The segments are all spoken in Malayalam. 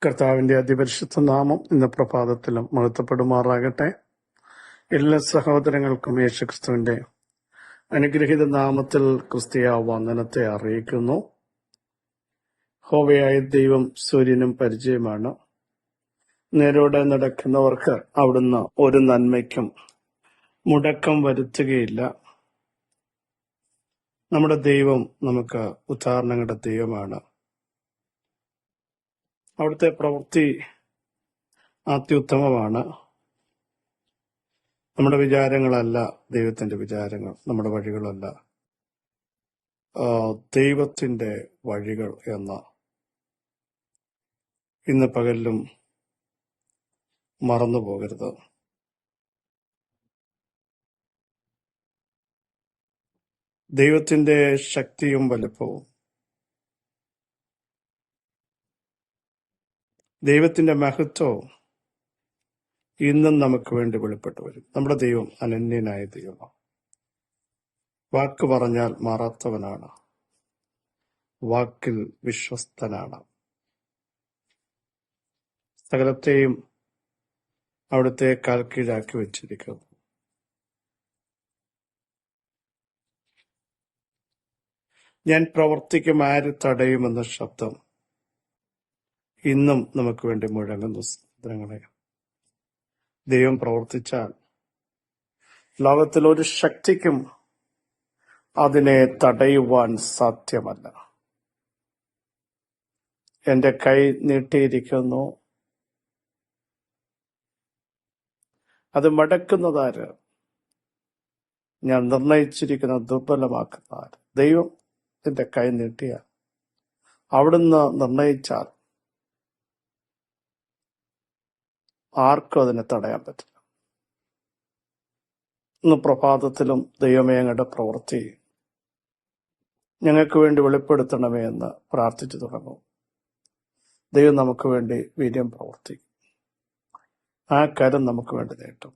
കർത്താവിന്റെ അതിപരിശുദ്ധ നാമം ഇന്ന് പ്രഭാതത്തിലും മഹത്വപ്പെടുമാറാകട്ടെ. എല്ലാ സഹോദരങ്ങൾക്കും യേശുക്രിസ്തുവിന്റെ അനുഗ്രഹീത നാമത്തിൽ ക്രിസ്തീയ വന്ദനത്തെ അറിയിക്കുന്നു. ഹോവയായ ദൈവം സൂര്യനും പരിചയമാണ്. നേരോടെ നടക്കുന്നവർക്ക് അവിടുന്ന് ഒരു നന്മയ്ക്കും മുടക്കം വരുത്തുകയില്ല. നമ്മുടെ ദൈവം നമുക്ക് ഉദാഹരണങ്ങളുടെ ദൈവമാണ്. അവിടുത്തെ പ്രവൃത്തി അത്യുത്തമമാണ്. നമ്മുടെ വിചാരങ്ങളല്ല ദൈവത്തിന്റെ വിചാരങ്ങൾ, നമ്മുടെ വഴികളല്ല ദൈവത്തിന്റെ വഴികൾ എന്ന് ഇന്ന് പകലിലും മറന്നു പോകരുത്. ദൈവത്തിന്റെ ശക്തിയും വലുപ്പവും, ദൈവത്തിന്റെ മഹത്വവും ഇന്നും നമുക്ക് വേണ്ടി വെളിപ്പെട്ടു വരും. നമ്മുടെ ദൈവം അനന്യനായ ദൈവമാണ്. വാക്ക് പറഞ്ഞാൽ മാറാത്തവനാണ്, വാക്കിൽ വിശ്വസ്തനാണ്. സകലത്തെയും അവിടുത്തെ കാൽ കീഴാക്കി വെച്ചിരിക്കുന്നു. ഞാൻ പ്രവർത്തിക്കും, ആര് തടയുമെന്ന ശബ്ദം ഇന്നും നമുക്ക് വേണ്ടി മുഴങ്ങുന്നു. സഹോദരങ്ങളെ, ദൈവം പ്രവർത്തിച്ചാൽ ലോകത്തിൽ ഒരു ശക്തിക്കും അതിനെ തടയുവാൻ സാധ്യമല്ല. എന്റെ കൈ നീട്ടിയിരിക്കുന്നു, അത് മടക്കുന്നതാര്? ഞാൻ നിർണയിച്ചിരിക്കുന്ന ദുർബലമാക്കുന്നതാര്? ദൈവം എന്റെ കൈ നീട്ടിയ അവിടുന്ന് നിർണയിച്ചാൽ ആർക്കും അതിനെ തടയാൻ പറ്റില്ല. ഇന്ന് പ്രഭാതത്തിലും ദൈവമേ അങ്ങയുടെ പ്രവൃത്തി ഞങ്ങൾക്ക് വേണ്ടി വെളിപ്പെടുത്തണമേ എന്ന് പ്രാർത്ഥിച്ചു തുടങ്ങും. ദൈവം നമുക്ക് വേണ്ടി വീര്യം പ്രവർത്തിക്കും. ആ കരം നമുക്ക് വേണ്ടി നേട്ടും.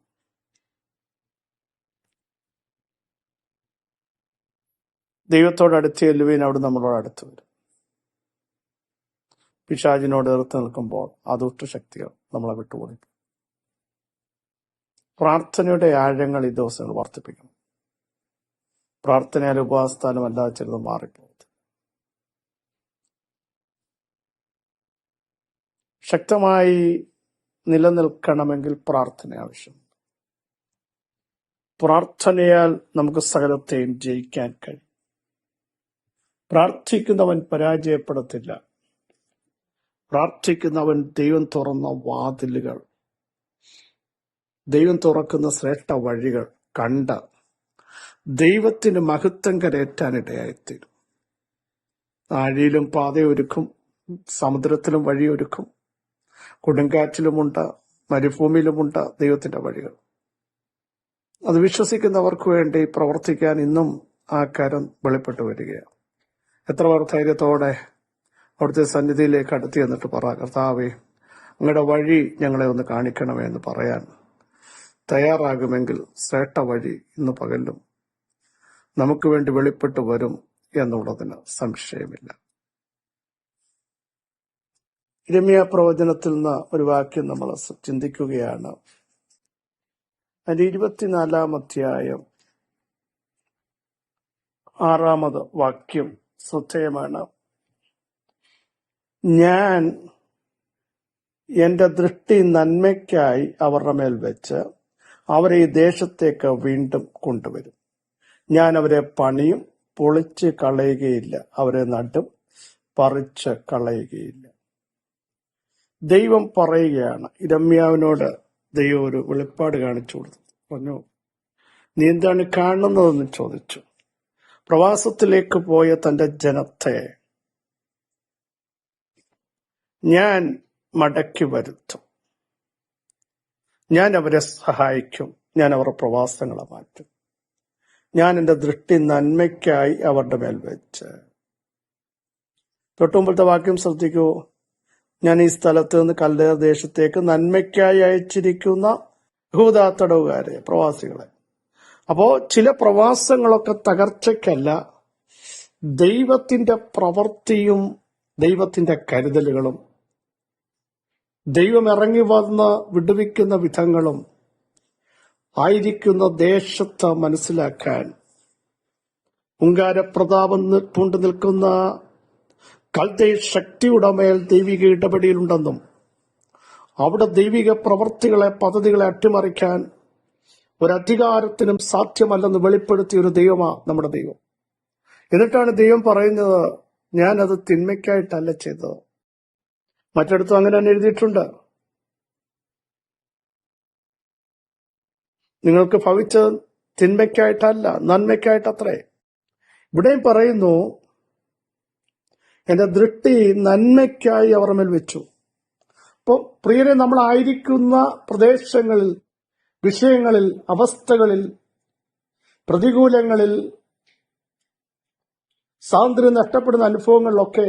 ദൈവത്തോട് അടുത്ത് ചെല്ലുവാൻ അവിടെ നമ്മളോട് അടുത്ത് വരും. പിശാചിനോട് എതിർത്ത് നിൽക്കുമ്പോൾ ആ ദുഷ്ടശക്തികൾ നമ്മളെ വിട്ടുകൊടുക്കും. പ്രാർത്ഥനയുടെ ആഴങ്ങൾ ഈ ദിവസങ്ങൾ വർദ്ധിപ്പിക്കണം. പ്രാർത്ഥനയാൽ ഉപവാസത്താലും അല്ലാതെ ചിലത് മാറിപ്പോകും. ശക്തമായി നിലനിൽക്കണമെങ്കിൽ പ്രാർത്ഥന ആവശ്യമുണ്ട്. പ്രാർത്ഥനയാൽ നമുക്ക് സകലത്തെയും ജയിക്കാൻ കഴിയും. പ്രാർത്ഥിക്കുന്നവൻ പരാജയപ്പെടത്തില്ല. പ്രാർത്ഥിക്കുന്നവൻ ദൈവം തുറന്ന വാതിലുകൾ, ദൈവം തുറക്കുന്ന ശ്രേഷ്ഠ വഴികൾ കണ്ട് ദൈവത്തിന് മഹത്വം കരയേറ്റാനിടയായിത്തീരും. ആഴിയിലും പാതയൊരുക്കും, സമുദ്രത്തിലും വഴിയൊരുക്കും, കൊടുങ്കാറ്റിലുമുണ്ട്, മരുഭൂമിയിലുമുണ്ട് ദൈവത്തിന്റെ വഴികൾ. അത് വിശ്വസിക്കുന്നവർക്ക് വേണ്ടി പ്രവർത്തിക്കാൻ ഇന്നും ആ കരം വെളിപ്പെട്ടു വരികയാണ്. എത്ര പേർ ധൈര്യത്തോടെ അവിടുത്തെ സന്നിധിയിലേക്ക് അടുത്ത് എന്നിട്ട് പറ, കർത്താവേ അങ്ങയുടെ വഴി ഞങ്ങളെ ഒന്ന് കാണിക്കണമേ എന്ന് പറയാൻ തയ്യാറാകുമെങ്കിൽ ശ്രേഷ്ഠ വഴി ഇന്ന് പകലും നമുക്ക് വേണ്ടി വെളിപ്പെട്ടു വരും എന്നുള്ളതിന് സംശയമില്ല. യിരെമ്യാ പ്രവചനത്തിൽ നിന്ന് ഒരു വാക്യം നമ്മൾ ചിന്തിക്കുകയാണ്. അതിന്റെ 24-ാം അധ്യായം 6-ാമത് വാക്യം ശ്രദ്ധേയമാണ്. ഞാൻ എന്റെ ദൃഷ്ടി നന്മയ്ക്കായി അവരുടെ മേൽ വെച്ച് അവരെ ഈ ദേശത്തേക്ക് വീണ്ടും കൊണ്ടുവരും. ഞാൻ അവരെ പണിയും, പൊളിച്ച് കളയുകയില്ല. അവരെ നട്ടും പറിച്ച് കളയുകയില്ല. ദൈവം പറയുകയാണ്. യിരെമ്യാവിനോട് ദൈവം ഒരു വെളിപ്പാട് കാണിച്ചു കൊടുത്തു. പറഞ്ഞു, നീ എന്താണ് കാണുന്നതെന്ന് ചോദിച്ചു. പ്രവാസത്തിലേക്ക് പോയ തന്റെ ജനത്തെ ഞാൻ മടക്കി വരുത്തും. ഞാൻ അവരെ സഹായിക്കും. ഞാൻ അവരുടെ പ്രവാസങ്ങളെ മാറ്റും. ഞാൻ എന്റെ ദൃഷ്ടി നന്മയ്ക്കായി അവരുടെ മേൽ വെച്ച്. തൊട്ടുമുമ്പത്തെ വാക്യം ശ്രദ്ധിക്കൂ. ഞാൻ ഈ സ്ഥലത്ത് നിന്ന് കല്ലേർ ദേശത്തേക്ക് നന്മയ്ക്കായി അയച്ചിരിക്കുന്ന യഹൂദ തടവുകാരെ, പ്രവാസികളെ. അപ്പോ ചില പ്രവാസങ്ങളൊക്കെ തകർച്ചയ്ക്കല്ല, ദൈവത്തിന്റെ പ്രവൃത്തിയും ദൈവത്തിന്റെ കരുതലുകളും ദൈവം ഇറങ്ങി വന്ന് വിടുവിക്കുന്ന വിധങ്ങളും ആയിരിക്കുന്ന ദേശത്ത് മനസ്സിലാക്കാൻ ഉങ്കാരപ്രതാപം പൂണ്ടു നിൽക്കുന്ന കൽദയ ശക്തിയുടെ മേൽ ദൈവിക ഇടപെടലുണ്ടെന്നും അവിടെ ദൈവിക പ്രവർത്തികളെ പദ്ധതികളെ അട്ടിമറിക്കാൻ ഒരധികാരത്തിനും സാധ്യമല്ലെന്ന് വെളിപ്പെടുത്തിയ ഒരു ദൈവമാണ് നമ്മുടെ ദൈവം. എന്നിട്ടാണ് ദൈവം പറയുന്നത്, ഞാനത് തിന്മയ്ക്കായിട്ടല്ല ചെയ്തത്. മറ്റിടത്തും അങ്ങനെ തന്നെ എഴുതിയിട്ടുണ്ട്. നിങ്ങൾക്ക് ഭവിച്ചത് തിന്മയ്ക്കായിട്ടല്ല, നന്മയ്ക്കായിട്ടത്രേ. ഇവിടെയും പറയുന്നു, എന്റെ ദൃഷ്ടി നന്മയ്ക്കായി അവർ മേൽ വെച്ചു. അപ്പോൾ പ്രിയരെ, നമ്മളായിരിക്കുന്ന പ്രദേശങ്ങളിൽ, വിഷയങ്ങളിൽ, അവസ്ഥകളിൽ, പ്രതികൂലങ്ങളിൽ, സ്വാതന്ത്ര്യം നഷ്ടപ്പെടുന്ന അനുഭവങ്ങളിലൊക്കെ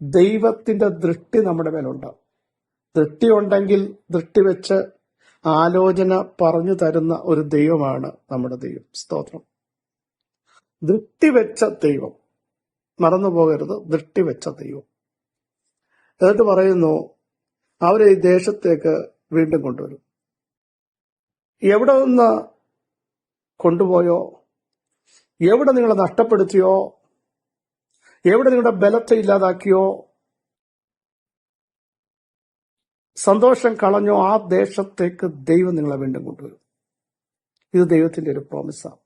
ദൈവത്തിന്റെ ദൃഷ്ടി നമ്മുടെ മേലുണ്ട്. ദൃഷ്ടി ഉണ്ടെങ്കിൽ ദൃഷ്ടി വെച്ച് ആലോചന പറഞ്ഞു തരുന്ന ഒരു ദൈവമാണ് നമ്മുടെ ദൈവം. സ്തോത്രം. ദൃഷ്ടി വെച്ച ദൈവം, മറന്നു പോകരുത്, ദൃഷ്ടി വെച്ച ദൈവം. എന്നിട്ട് പറയുന്നു, അവരെ ഈ ദേശത്തേക്ക് വീണ്ടും കൊണ്ടുവരും. എവിടെ നിന്ന് കൊണ്ടുപോയോ, എവിടെ നിങ്ങളെ നഷ്ടപ്പെടുത്തിയോ, എവിടെ നിങ്ങളുടെ ബലത്തെ ഇല്ലാതാക്കിയോ, സന്തോഷം കളഞ്ഞോ, ആ ദേശത്തേക്ക് ദൈവം നിങ്ങളെ വീണ്ടും കൊണ്ടുവരും. ഇത് ദൈവത്തിന്റെ ഒരു പ്രോമിസാണ്.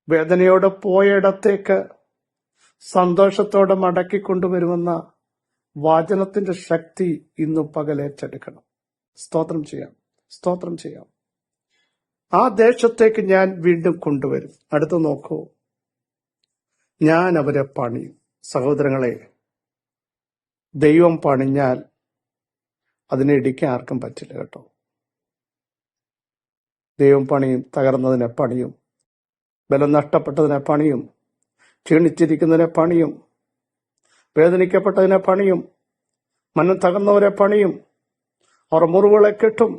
വേദനയോടെ പോയയിടത്തേക്ക് സന്തോഷത്തോടെ മടക്കിക്കൊണ്ടുവരുമെന്ന വചനത്തിന്റെ ശക്തി ഇന്ന് പകലേറ്റെടുക്കണം. സ്തോത്രം ചെയ്യാം, സ്തോത്രം ചെയ്യാം. ആ ദേശത്തേക്ക് ഞാൻ വീണ്ടും കൊണ്ടുവരും. അടുത്ത് നോക്കൂ, ഞാൻ അവരെ പണിയും. സഹോദരങ്ങളെ, ദൈവം പണിഞ്ഞാൽ അതിനെ ഇടിക്കാൻ ആർക്കും പറ്റില്ല കേട്ടോ. ദൈവം പണിയും. തകർന്നതിനെ പണിയും, ബലം നഷ്ടപ്പെട്ടതിനെ പണിയും, ക്ഷീണിച്ചിരിക്കുന്നതിനെ പണിയും, വേദനിക്കപ്പെട്ടതിനെ പണിയും, മനം തകർന്നവരെ പണിയും, അവർ മുറിവുകളെ കെട്ടും.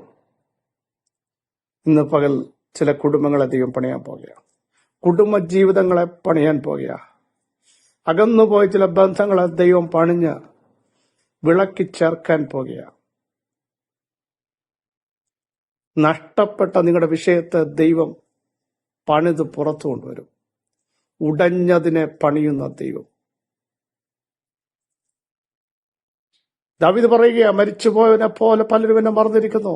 ഇന്ന് പകൽ ചില കുടുംബങ്ങളെ ദൈവം പണിയാൻ പോകുകയാണ്. കുടുംബ ജീവിതങ്ങളെ പണിയാൻ പോകുകയാണ്. അകന്നുപോയ ചില ബന്ധങ്ങളെ ദൈവം പണിഞ്ഞ് വിളക്കി ചേർക്കാൻ പോകുകയാണ്. നഷ്ടപ്പെട്ട നിങ്ങളുടെ വിഷയത്തെ ദൈവം പണിത് പുറത്തു കൊണ്ടുവരും. ഉടഞ്ഞതിനെ പണിയുന്ന ദൈവം. ദാവീദ് പറയുക, മരിച്ചുപോയവനെ പോലെ പലരും എന്നെ മറന്നിരിക്കുന്നു.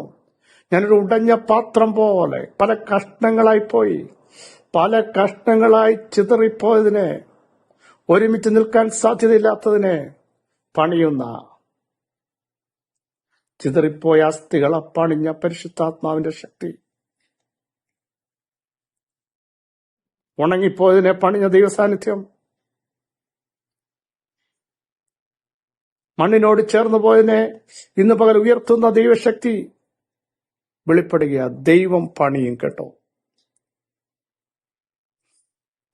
ഞാനൊരു ഉടഞ്ഞ പാത്രം പോലെ പല കഷ്ണങ്ങളായിപ്പോയി. പല കഷ്ണങ്ങളായി ചിതറിപ്പോയതിനെ, ഒരുമിച്ച് നിൽക്കാൻ സാധ്യതയില്ലാത്തതിനെ പണിയുന്ന, ചിതറിപ്പോയ അസ്ഥികളെ പണിഞ്ഞ പരിശുദ്ധാത്മാവിന്റെ ശക്തി, ഉണങ്ങിപ്പോയതിനെ പണിഞ്ഞ ദൈവസാന്നിധ്യം, മണ്ണിനോട് ചേർന്ന് പോയതിനെ ഇന്ന് പകൽ ഉയർത്തുന്ന ദൈവശക്തി വെളിപ്പെടുക. ദൈവം പണിയും കേട്ടോ.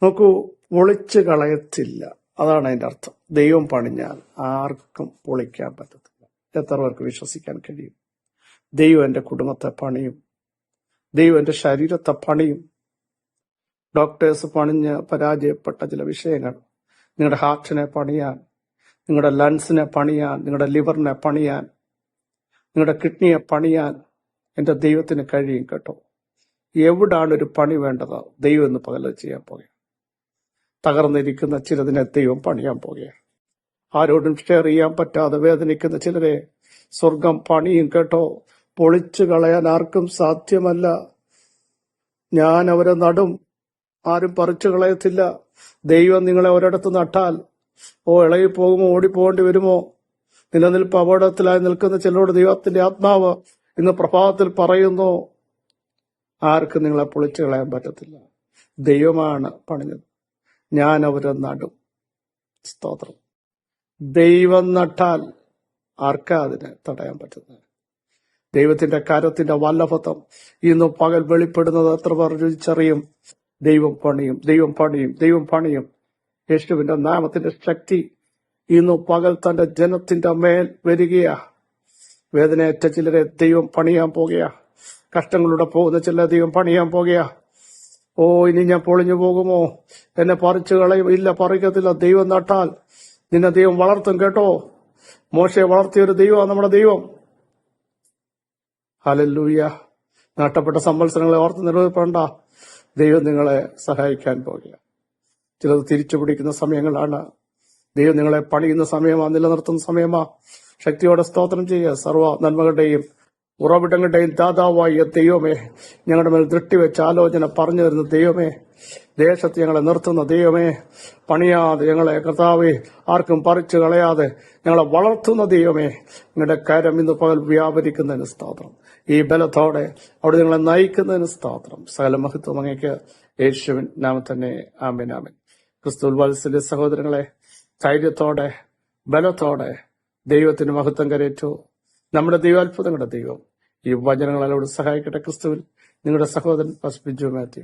നോക്കൂ, പൊളിച്ചു കളയത്തില്ല. അതാണ് അതിന്റെ അർത്ഥം. ദൈവം പണിഞ്ഞാൽ ആർക്കും പൊളിക്കാൻ പറ്റത്തില്ല. എത്ര പേർക്ക് വിശ്വസിക്കാൻ കഴിയും? ദൈവം എന്റെ കുടുംബത്തെ പണിയും. ദൈവം എന്റെ ശരീരത്തെ പണിയും. ഡോക്ടേഴ്സ് പണിഞ്ഞ് പരാജയപ്പെട്ട ചില വിഷയങ്ങൾ നിങ്ങളുടെ ഹാർട്ടിനെ പണിയാൻ, നിങ്ങളുടെ ലങ്സിനെ പണിയാൻ, നിങ്ങളുടെ ലിവറിനെ പണിയാൻ, നിങ്ങളുടെ കിഡ്നിയെ പണിയാൻ എന്റെ ദൈവത്തിന് കഴിയും കേട്ടോ. എവിടാണ് ഒരു പണി വേണ്ടത്? ദൈവം എന്ന് പകൽ ചെയ്യാൻ പോകുക. തകർന്നിരിക്കുന്ന ചിലതിനെ ദൈവം പണിയാൻ പോകുക. ആരോടും ഷെയർ ചെയ്യാൻ പറ്റാതെ വേദനിക്കുന്ന ചിലരെ സ്വർഗം പണിയും കേട്ടോ. പൊളിച്ചു കളയാൻ ആർക്കും സാധ്യമല്ല. ഞാൻ അവരെ നടും, ആരും പറിച്ചു കളയത്തില്ല. ദൈവം നിങ്ങളെ ഒരിടത്ത് നട്ടാൽ ഇളകി പോകുമോ, ഓടിപ്പോകേണ്ടി വരുമോ, നിലനിൽപ്പ് അപകടത്തിലായി നിൽക്കുന്ന ചിലരോട് ദൈവത്തിന്റെ ആത്മാവ് ഇന്ന് പ്രഭാതത്തിൽ പറയുന്നു, ആർക്കും നിങ്ങളെ പൊളിച്ചു കളയാൻ പറ്റത്തില്ല. ദൈവമാണ് പണിഞ്ഞത്. ഞാൻ അവരെ നടും. സ്തോത്രം. ദൈവം നട്ടാൽ ആർക്കാ അതിനെ തടയാൻ പറ്റുന്നത്? ദൈവത്തിന്റെ കരത്തിന്റെ വല്ലഭത്വം ഇന്ന് പകൽ വെളിപ്പെടുന്നത് എത്ര പേർ രുചിച്ചറിയും? ദൈവം പണിയും, ദൈവം പണിയും, ദൈവം പണിയും. യേശുവിന്റെ നാമത്തിന്റെ ശക്തി ഇന്ന് പകൽ തന്റെ ജനത്തിന്റെ മേൽ വരികയാ. വേദനയേറ്റ ചിലരെ ദൈവം പണിയാൻ പോകുകയാ. കഷ്ടങ്ങളിലൂടെ പോകുന്ന ചില ദൈവം പണിയാൻ പോകുകയാ. ഇനി ഞാൻ പൊളിഞ്ഞു പോകുമോ, എന്നെ പറിച്ചു കളയും? ഇല്ല, പറിക്കത്തില്ല. ദൈവം നട്ടാൽ നിന്നെ ദൈവം വളർത്തും കേട്ടോ. മോശയെ വളർത്തിയ ഒരു ദൈവമാണ് നമ്മുടെ ദൈവം. ഹല്ലേലൂയ. നഷ്ടപ്പെട്ട സംവത്സരങ്ങളെ ഓർത്ത് നിലനിൽപ്പേണ്ട. ദൈവം നിങ്ങളെ സഹായിക്കാൻ പോകുക. ചിലത് തിരിച്ചു പിടിക്കുന്ന സമയങ്ങളാണ്. ദൈവം നിങ്ങളെ പണിയുന്ന സമയമാ, നിലനിർത്തുന്ന സമയമാ. ശക്തിയോടെ സ്തോത്രം ചെയ്യുക. സർവ്വ നന്മകളുടെയും ഉറവിടങ്ങളുടെയും ദാതാവായ ദൈവമേ, ഞങ്ങളുടെ മേൽ ദൃഷ്ടിവെച്ച ആലോചന പറഞ്ഞു തരുന്ന ദൈവമേ, ദേശത്ത് ഞങ്ങളെ നിർത്തുന്ന ദൈവമേ, പണിയാതെ ഞങ്ങളെ കർത്താവേ ആർക്കും പറിച്ചു കളയാതെ ഞങ്ങളെ വളർത്തുന്ന ദൈവമേ, നിങ്ങളുടെ കരം ഇന്ന് പകൽ വ്യാപരിക്കുന്നതിന് സ്തോത്രം. ഈ ബലത്തോടെ അവിടെ നിങ്ങളെ നയിക്കുന്നതിന് സ്തോത്രം. സകല മഹത്വം അങ്ങേക്ക് യേശുവിൻ നാമത്തിൽ തന്നെ. ആമേൻ, ആമേൻ. ക്രിസ്തുവിൽ വാത്സല്യ സഹോദരങ്ങളെ, ധൈര്യത്തോടെ ബലത്തോടെ ദൈവത്തിന് മഹത്വം കരേറ്റു. നമ്മുടെ ദൈവാത്ഭുതങ്ങളുടെ ദൈവം ഈ വചനങ്ങളോട് സഹായിക്കട്ടെ. ക്രിസ്തുവിൽ നിങ്ങളുടെ സഹോദരൻ പാസ്റ്റർ ബിജു മാത്യു.